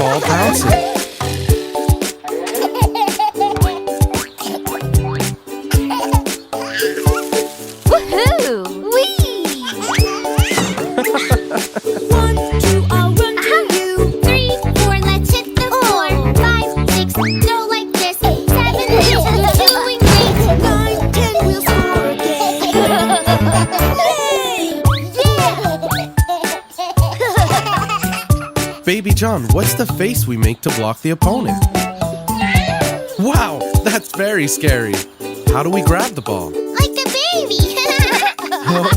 ball bouncing. Woohoo! Whee! 1, 2, I'll run to you. 3, 4, let's hit the floor. 5, 6, go like this. 7, 8, you're doing great. 9, 10, we'll score again. Yay! Baby John, what's the face we make to block the opponent? Wow, that's very scary. How do we grab the ball? Like a baby.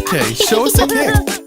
Okay, show us again.